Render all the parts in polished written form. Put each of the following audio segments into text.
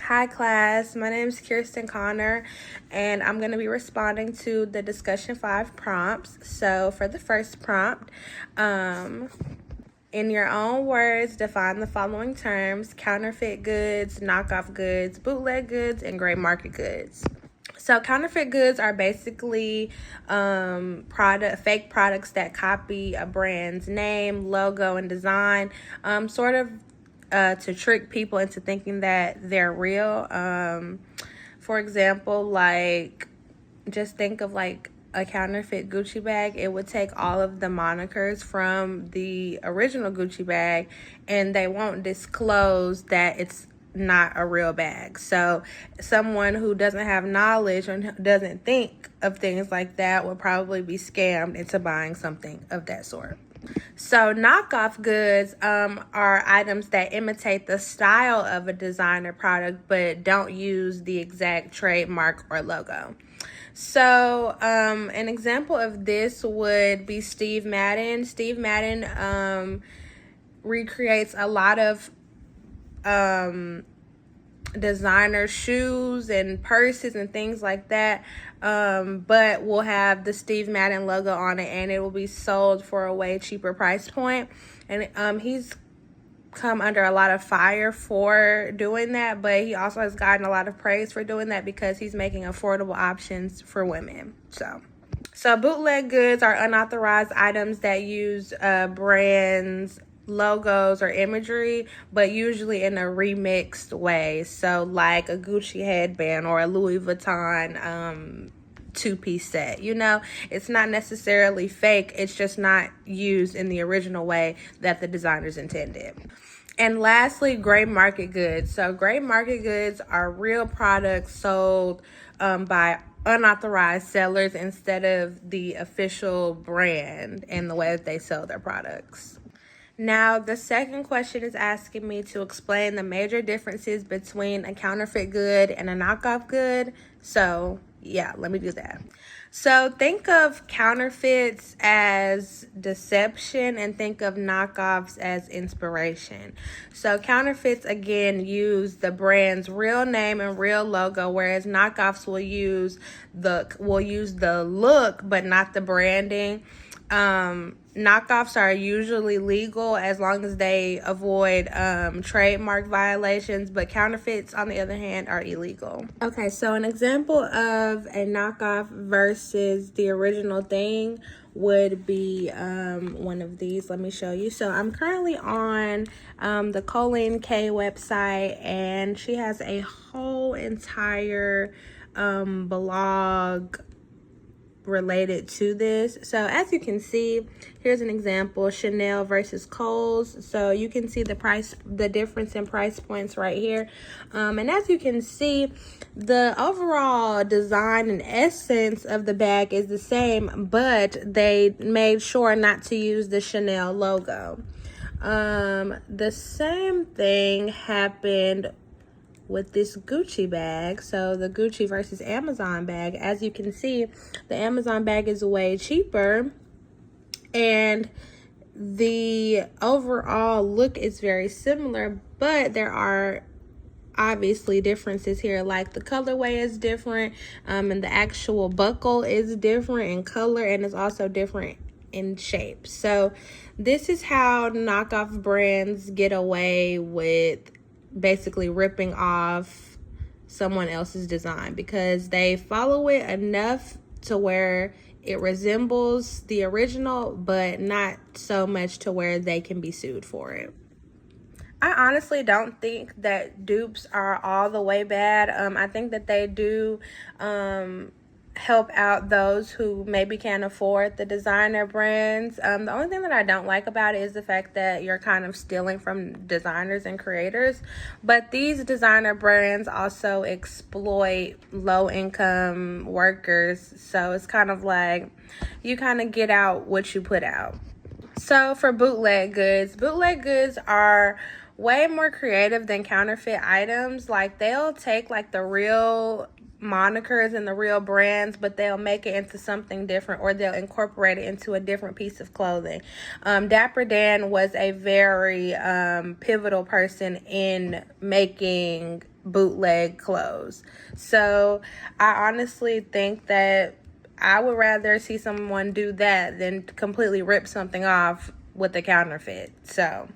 Hi class, my name is Kirsten Connor and I'm going to be responding to the discussion 5 prompts. So for the first prompt, in your own words, define the following terms: counterfeit goods, knockoff goods, bootleg goods, and gray market goods. So counterfeit goods are basically fake products that copy a brand's name, logo, and design, to trick people into thinking that they're real. For example, just think of a counterfeit Gucci bag. It would take all of the monikers from the original Gucci bag, and they won't disclose that it's not a real bag. So someone who doesn't have knowledge or doesn't think of things like that would probably be scammed into buying something of that sort. So knockoff goods are items that imitate the style of a designer product but don't use the exact trademark or logo. So an example of this would be Steve Madden. Steve Madden recreates a lot of designer shoes and purses and things like that, but will have the Steve Madden logo on it, and it will be sold for a way cheaper price point. And he's come under a lot of fire for doing that, but he also has gotten a lot of praise for doing that because he's making affordable options for women. So bootleg goods are unauthorized items that use brands, logos, or imagery, but usually in a remixed way. So like a Gucci headband or a Louis Vuitton two-piece set. It's not necessarily fake, it's just not used in the original way that the designers intended. And lastly, gray market goods. So gray market goods are real products sold by unauthorized sellers instead of the official brand and the way that they sell their products. Now, the second question is asking me to explain the major differences between a counterfeit good and a knockoff good. So, yeah, let me do that. So, think of counterfeits as deception and think of knockoffs as inspiration. So, counterfeits, again, use the brand's real name and real logo, whereas knockoffs will use the look but not the branding. Knockoffs are usually legal as long as they avoid trademark violations, but counterfeits, on the other hand, are illegal. Okay, so an example of a knockoff versus the original thing would be one of these. Let me show you. So I'm currently on the Colleen K website, and she has a whole entire blog related to this. So as you can see, here's an example: Chanel versus Kohl's. So you can see the difference in price points right here. And as you can see, the overall design and essence of the bag is the same, but they made sure not to use the Chanel logo. The same thing happened with this Gucci bag. So the Gucci versus Amazon bag, as you can see, the Amazon bag is way cheaper and the overall look is very similar, but there are obviously differences here. Like the colorway is different, and the actual buckle is different in color, and it's also different in shape. So this is how knockoff brands get away with basically ripping off someone else's design, because they follow it enough to where it resembles the original, but not so much to where they can be sued for it. I honestly don't think that dupes are all the way bad. I think that they do help out those who maybe can't afford the designer brands. The only thing that I don't like about it is the fact that you're kind of stealing from designers and creators. But these designer brands also exploit low-income workers. So it's kind of like you kind of get out what you put out. So for bootleg goods are way more creative than counterfeit items. Like they'll take the real monikers and the real brands, but they'll make it into something different, or they'll incorporate it into a different piece of clothing. Dapper Dan was a very pivotal person in making bootleg clothes. So I honestly think that I would rather see someone do that than completely rip something off with a counterfeit. So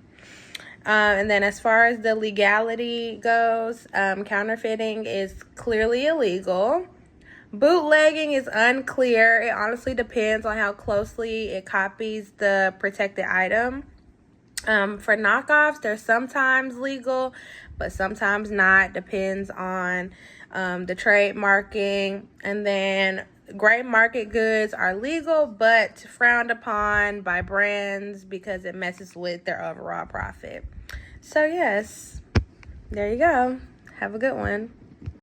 and then as far as the legality goes, counterfeiting is clearly illegal. Bootlegging is unclear. It honestly depends on how closely it copies the protected item. For knockoffs, they're sometimes legal, but sometimes not. Depends on the trademarking. And then gray market goods are legal, but frowned upon by brands because it messes with their overall profit. So yes, there you go. Have a good one.